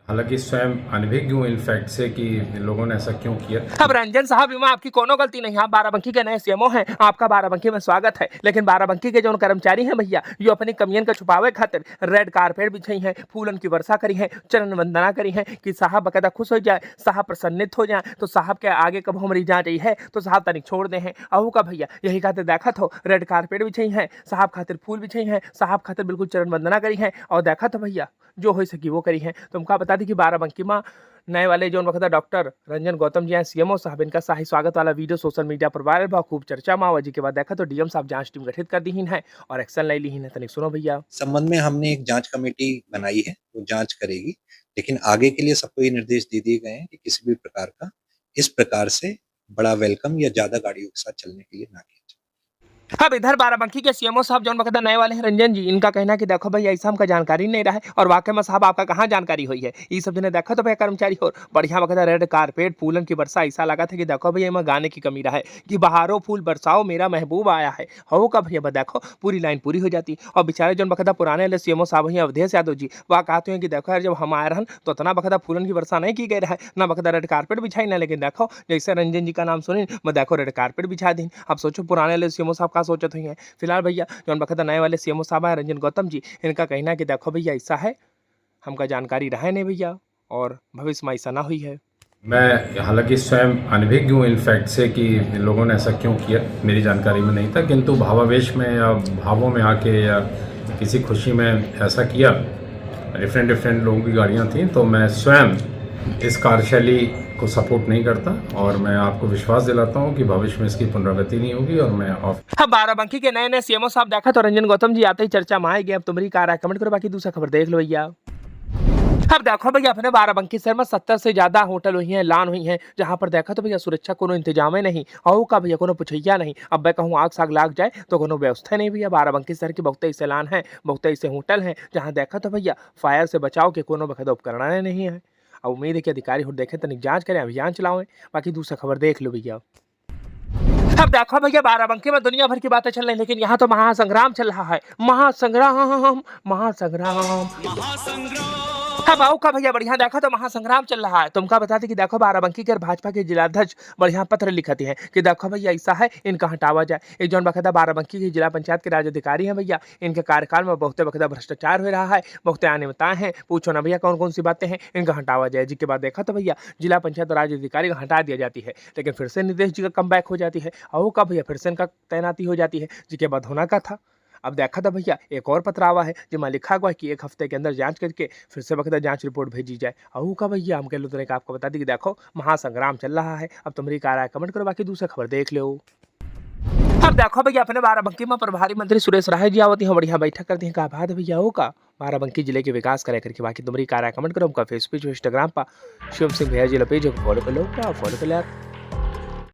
हालांकि स्वयं अनभिज्ञ हूँ इन फैक्ट से कि लोगों ने ऐसा क्यों किया। अब रंजन साहब इमा आपकी कोनो गलती नहीं है, आप बाराबंकी के नए सीएमओ हैं, आपका बाराबंकी में स्वागत है। लेकिन बाराबंकी के जो कर्मचारी हैं भैया, जो अपनी कमियन का छुपावे खातिर रेड कारपेट बिछाई हैं, फूलन की वर्षा करी है, चरण वंदना करी है कि साहब बकायदा खुश हो जाए, साहब प्रसन्नित हो जाए, तो साहब के आगे कब हमारी जांच रही है तो साहब तनिक छोड़ दे हैं। अहू का भैया यही खातिर देखा हो रेड कारपेट बिछाई है, साहब खातिर फूल बिछाई है, साहब खातिर बिल्कुल चरण वंदना करी है और देखा तो भैया जो हो सकी वो करी है। तुमका बता दी कि बाराबंकी में नए वाले जो वक्त डॉक्टर रंजन गौतम जी हैं सीएमओ साहब, इनका शाही स्वागत वाला वीडियो सोशल मीडिया पर वायरल हुआ, खूब चर्चा में जी के बाद देखा तो डीएम साहब जांच टीम गठित कर दी है और एक्शन ले ली है। तनिक सुनो भैया। संबंध में हमने एक जांच कमेटी बनाई है, वो जांच करेगी, लेकिन आगे के लिए सबको ये निर्देश दे दिए गए हैं कि किसी भी प्रकार का इस प्रकार से बड़ा वेलकम या ज्यादा गाड़ियों के साथ चलने के लिए ना किया जाए। अब इधर बाराबंकी के सीएमओ साहब जो बकायदा नए वाले हैं रंजन जी, इनका कहना है कि देखो भैया ऐसा हमका जानकारी नहीं रहा है और वाकई में साहब आपका कहाँ जानकारी हुई है। ये सब ने देखा तो भैया कर्मचारी और बढ़िया बकायदा रेड कारपेट फूलन की वर्षा, ऐसा लगा था कि देखो भैया इनमें गाने की कमी रहा है कि बहारो फूल बरसाओ मेरा महबूब आया है। हो का भैया देखो पूरी लाइन पूरी हो जाती। और बेचारे जो बकायदा पुराने वाले सीएमओ साहब हैं अवधेश यादव जी, वह कहते हैं कि देखो यार जब हम आए रहन तो इतना बकायदा फूलन की वर्षा नहीं की गई है, ना बकायदा रेड कारपेट बिछाई ना, लेकिन देखो जैसे रंजन जी का नाम सुनी मैं देखो रेड कारपेट बिछा दी। अब सोचो पुराने वाले सीएमओ साहब का सोचत हुई है। फिलहाल भैया जो बकायदा नए वाले सीएमओ साहब हैं रंजन गौतम जी, इनका कहना है कि देखो भैया ऐसा है हमका जानकारी रहा नहीं भैया और भविष्य में ऐसा ना हुई है। मैं हालांकि स्वयं अनभिज्ञ हूँ इन फैक्ट से कि लोगों ने ऐसा क्यों किया, मेरी जानकारी में नहीं था, किंतु भावावेश में या भावों में आके या किसी खुशी में ऐसा किया। डिफरेंट लोगों की गाड़ियाँ थीं, तो मैं स्वयं इस कार्यशैली को सपोर्ट नहीं करता और मैं आपको विश्वास दिलाता हूं कि भविष्य में इसकी पुनरावृत्ति नहीं होगी और मैं अब बाराबंकी के नए सीएमओ साहब देखा तो रंजन गौतम जी आते ही चर्चा में आएगी। अब तुम्हारी कार है, कमेंट करो, बाकी दूसरा खबर देख लो भैया। अब देखो भैया अपने बाराबंकी शहर में 70 से ज्यादा होटल हुई हैं, लान हुई हैं, जहां पर देखा तो भैया सुरक्षा कोनो इंतजाम नहीं, अहू का भैया कोनो पुछैया नहीं। अब मैं कहूँ आग साग लाग जाए तो कोनो व्यवस्था नहीं भैया। बाराबंकी शहर की बहुत ऐसे लान है, बहुत ऐसे होटल हैं जहाँ देखा तो भैया फायर से बचाव के कोनो बकायदा उपकरण नहीं है। अब उम्मीद है कि अधिकारी हो देखें तनिक जांच करें, अभियान चलाएं, बाकी दूसरा खबर देख लो भैया। अब देखो भैया बाराबंकी में दुनिया भर की बातें चल रही, लेकिन यहाँ तो महासंग्राम चल रहा है। महासंग्राम महासंग्राम अब आओ का भैया बढ़िया देखो तो महासंग्राम चल रहा है। तुमका बता दें कि देखो बाराबंकी के भाजपा के जिलाध्यक्ष बढ़िया पत्र लिखते हैं कि देखो भैया ऐसा है इनका हटावा जाए। एक जौन बकायदा बाराबंकी की जिला पंचायत के राज्याधिकारी हैं भैया, इनके कार्यकाल में बहुत बकायदा भ्रष्टाचार हो रहा है, बहुत अनियमितताएं हैं, पूछो ना भैया कौन कौन सी बातें हैं, इनका हटावा जाए। जी के बाद देखा तो भैया जिला पंचायत और राज्याधिकारी का हटा दिया जाती है, लेकिन फिर से निदेश जी का कम बैक हो जाती है, और का भैया फिर से इनका तैनाती हो जाती है। जी के बाद होना का था। अब देखा था भैया एक और पत्र आवा है जिसमें लिखा हुआ है कि 1 हफ्ते के अंदर जांच करके फिर से बकायदा जांच रिपोर्ट भेजी जाए। अहू का भैया हम कह लो तो आपको बता दी कि देखो महासंग्राम चल रहा है। अब तुम्हारी कार है, कमेंट करो, बाकी दूसरा खबर देख लो। अब देखो भैया अपने बाराबंकी में प्रभारी मंत्री सुरेश राय जी आवती हैं, बढ़िया बैठक करती हैं, कहा बात भैया हो का बाराबंकी जिले के विकास करे करके। बाकी तुम्हारी कार है, कमेंट करो, उनका फेसबुक इंस्टाग्राम पर शिवम सिंह भैया जी पेज फॉलो कर लो, फॉलो कर यार।